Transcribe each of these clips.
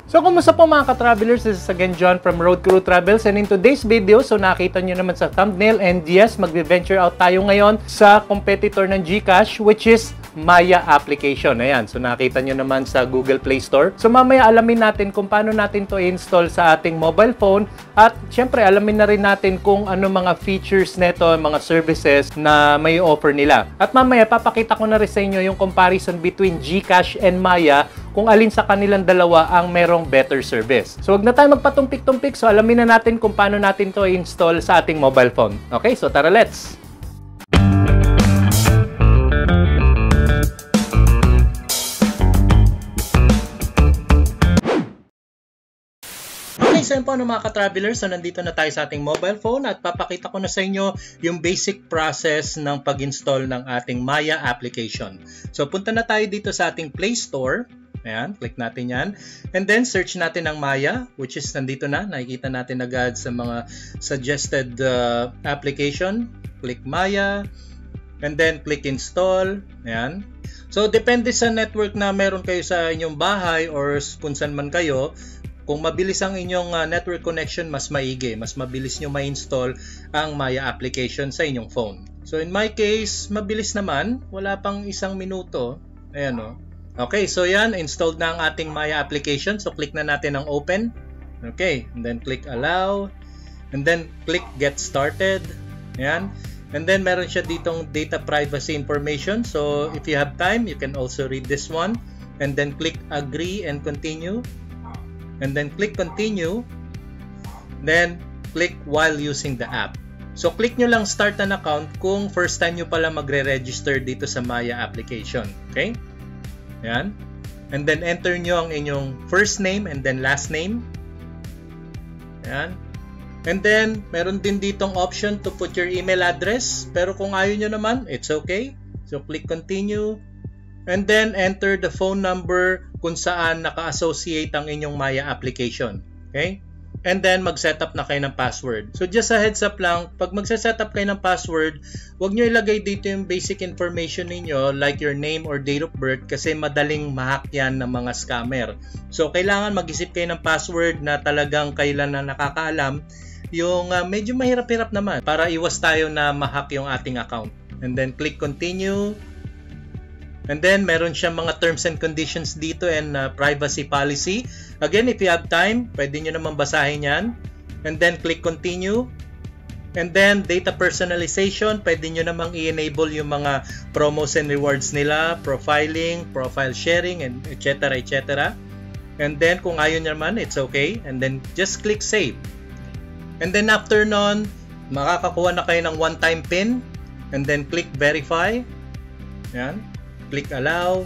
So, kumusta po mga ka-travelers? This is again John from Road Crew Travels, and in today's video, so nakita nyo naman sa thumbnail, and yes, magbe-venture out tayo ngayon sa competitor ng GCash, which is Maya application. Ayan, so nakita nyo naman sa Google Play Store. So mamaya alamin natin kung paano natin to install sa ating mobile phone, at syempre alamin na rin natin kung ano mga features neto, mga services na may offer nila. At mamaya papakita ko na rin sa inyo yung comparison between GCash and Maya, kung alin sa kanilang dalawa ang merong better service. So wag na tayo magpatumpik-tumpik, so alamin na natin kung paano natin to install sa ating mobile phone. Okay, so tara, let's! So yun po mga ka-travelers, so nandito na tayo sa ating mobile phone at papakita ko na sa inyo yung basic process ng pag-install ng ating Maya application. So punta na tayo dito sa ating Play Store. Ayan, click natin yan. And then search natin ang Maya, which is nandito na. Nakikita natin agad sa mga suggested application. Click Maya. And then click install. Ayan. So depende sa network na meron kayo sa inyong bahay or kung saan man kayo. Kung mabilis ang inyong network connection, mas maigi, mas mabilis nyo ma-install ang Maya application sa inyong phone. So in my case, mabilis naman, wala pang 1 minuto. Ayan o. Okay, so yan, installed na ang ating Maya application. So click na natin ang open. Okay, and then click allow. And then click get started. Ayan. And then meron siya ditong data privacy information. So if you have time, you can also read this one. And then click agree and continue. And then click continue, then click while using the app. So click nyo lang start an account kung first time nyo pala magre-register dito sa Maya application. Okay? Yan. And then enter nyo ang inyong first name and then last name. Yan. And then meron din ditong option to put your email address. Pero kung ayaw nyo naman, it's okay. So click continue. And then enter the phone number kung saan naka-associate ang inyong Maya application. Okay? And then mag-setup na kayo ng password. So just a heads up lang, pag mag-setup kayo ng password, huwag nyo ilagay dito yung basic information ninyo like your name or date of birth kasi madaling ma-hack yan ng mga scammer. So kailangan mag-isip kayo ng password na talagang kailan na nakakaalam, yung medyo mahirap-hirap naman para iwas tayo na ma-hack yung ating account. And then click continue. And then, meron siyang mga terms and conditions dito and privacy policy. Again, if you have time, pwede nyo naman basahin yan. And then, click continue. And then, data personalization, pwede nyo namang i-enable yung mga promos and rewards nila, profiling, profile sharing, and etc. etc. And then, kung ayaw nyo naman, it's okay. And then, just click save. And then, after nun, makakakuha na kayo ng one-time PIN. And then, click verify. Yan. Click allow.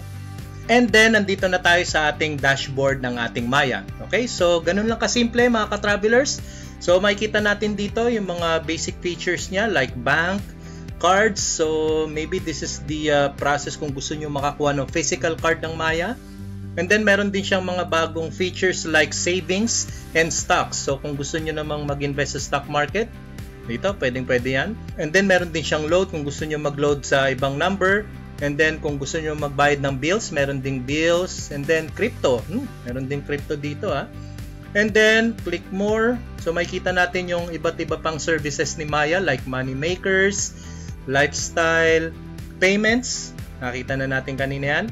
And then, nandito na tayo sa ating dashboard ng ating Maya. Okay? So, ganun lang kasimple mga ka-travelers. So, makikita natin dito yung mga basic features niya like bank, cards. So, maybe this is the process kung gusto nyo makakuha ng physical card ng Maya. And then, meron din siyang mga bagong features like savings and stocks. So, kung gusto nyo namang mag-invest sa stock market, dito, pwede yan. And then, meron din siyang load kung gusto nyo mag-load sa ibang number. And then, kung gusto nyo magbayad ng bills, meron ding bills. And then, crypto. Meron ding crypto dito, ha. And then, click more. So, makikita natin yung iba't iba pang services ni Maya like money makers, lifestyle, payments. Nakita na natin kanina yan.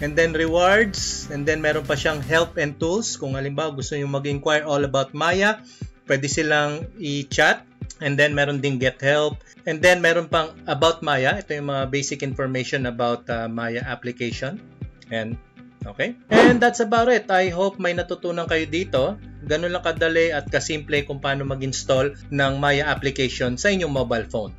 And then, rewards. And then, meron pa siyang help and tools. Kung halimbawa gusto nyo mag-inquire all about Maya, pwede silang i-chat. And then, meron ding get help. And then, meron pang about Maya. Ito yung mga basic information about Maya application. And, okay. And that's about it. I hope may natutunan kayo dito. Ganun lang kadali at kasimple kung paano mag-install ng Maya application sa inyong mobile phone.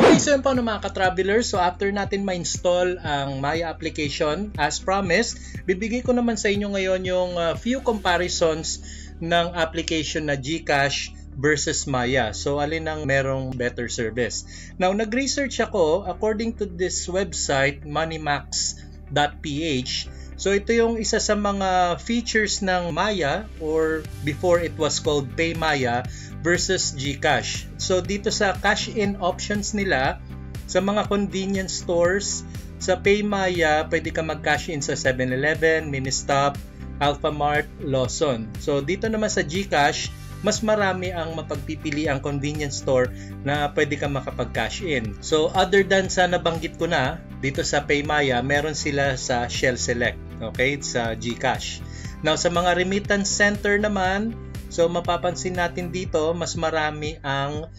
Okay, so yun po mga ka-travelers. So, after natin ma-install ang Maya application, as promised, bibigay ko naman sa inyo ngayon yung few comparisons ng application na GCash versus Maya. So, alin ang merong better service? Now, nag-research ako according to this website, moneymax.ph. So, ito yung isa sa mga features ng Maya or before it was called PayMaya versus GCash. So, dito sa cash-in options nila, sa mga convenience stores, sa PayMaya, pwede ka mag-cash in sa 7-Eleven, Ministop, Alphamart, Lawson. So dito naman sa GCash, mas marami ang mapagpipili ang convenience store na pwede kang makapag-cash in. So other than sa nabanggit ko na, dito sa PayMaya, meron sila sa Shell Select, okay, sa GCash. Now sa mga remittance center naman, so mapapansin natin dito, mas marami ang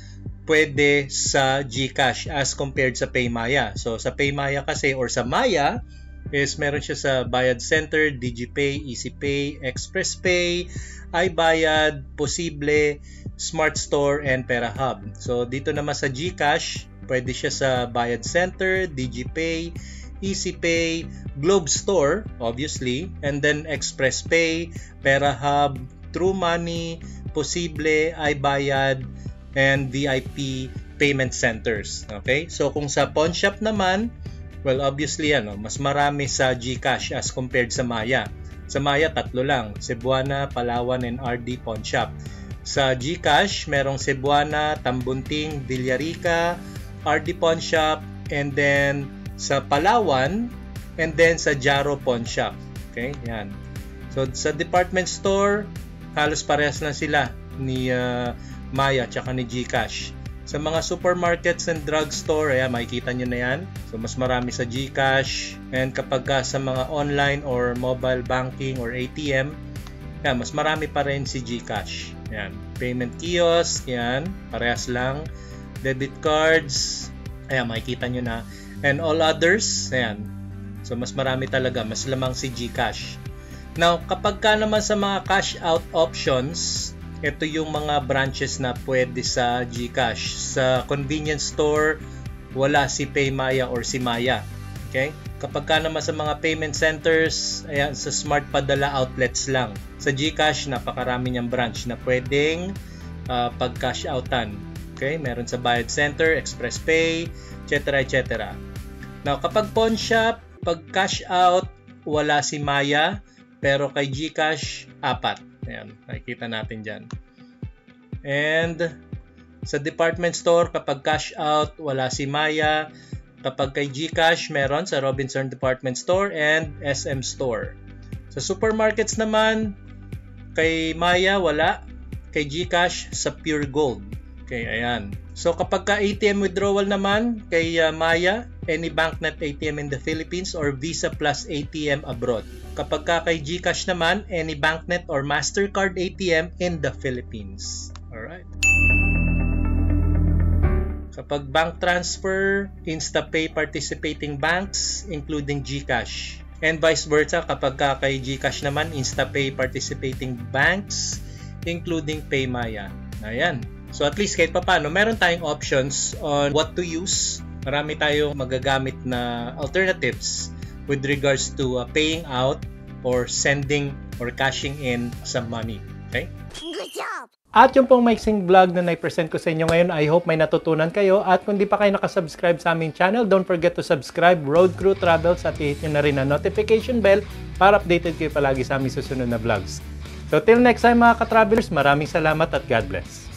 pwede sa GCash as compared sa PayMaya. So sa PayMaya kasi or sa Maya, is meron siya sa Bayad Center, DigiPay, EasyPay, ExpressPay, iBayad, Posible, Smart Store, and PeraHub. So dito naman sa GCash, pwede siya sa Bayad Center, DigiPay, EasyPay, Globe Store, obviously, and then ExpressPay, PeraHub, TrueMoney, Posible, iBayad, and VIP payment centers. Okay? So kung sa pawn shop naman, well, obviously, mas marami sa GCash as compared sa Maya. Sa Maya, 3 lang. Cebuana, Palawan, and RD Pawn Shop. Sa GCash, merong Cebuana, Tambunting, Villarica, RD Pawn Shop, and then sa Palawan, and then sa Jaro Pawn Shop. Okay, yan. So, sa department store, halos parehas lang sila ni Maya tsaka ni GCash. Sa mga supermarkets and drugstore, ayan, makikita nyo na yan. So, mas marami sa GCash. And kapag sa mga online or mobile banking or ATM, ayan, mas marami pa rin si GCash. Ayan. Payment kiosk, yan, parehas lang. Debit cards, ayan, makikita nyo na. And all others, ayan. So, mas marami talaga. Mas lamang si GCash. Now, kapag ka naman sa mga cash out options, ito yung mga branches na pwede sa GCash. Sa convenience store, wala si PayMaya or si Maya. Okay? Kapag ka naman sa mga payment centers, ayan, sa Smart Padala outlets lang. Sa GCash, napakarami niyang branch na pwedeng pag-cash outan. Okay? Meron sa Bayad Center, ExpressPay, etc. etc. Now, kapag pawn shop, pag cash out, wala si Maya, pero kay GCash, 4. Ayan, nakikita natin dyan. And sa department store, kapag cash out, wala si Maya. Kapag kay GCash, meron sa Robinson Department Store and SM Store. Sa supermarkets naman, kay Maya, wala. Kay GCash, sa Pure Gold. Okay, ayan. So kapag ka ATM withdrawal naman, kay Maya, any BancNet ATM in the Philippines or Visa Plus ATM abroad. Kapag ka kay GCash naman, any BancNet or MasterCard ATM in the Philippines. Alright. Kapag bank transfer, InstaPay participating banks, including GCash. And vice versa, kapag ka kay GCash naman, InstaPay participating banks, including PayMaya. Ayan. So at least kahit paano, meron tayong options on what to use. Marami tayong magagamit na alternatives with regards to paying out or sending or cashing in some money. Okay? Good job! At yung pong maiksing vlog na na-present ko sa inyo ngayon, I hope may natutunan kayo. At kung di pa kayo nakasubscribe sa aming channel, don't forget to subscribe Road Crew Travels at i-hit nyo na rin ang notification bell para updated kayo palagi sa aming susunod na vlogs. So till next time mga ka-travelers, maraming salamat at God bless!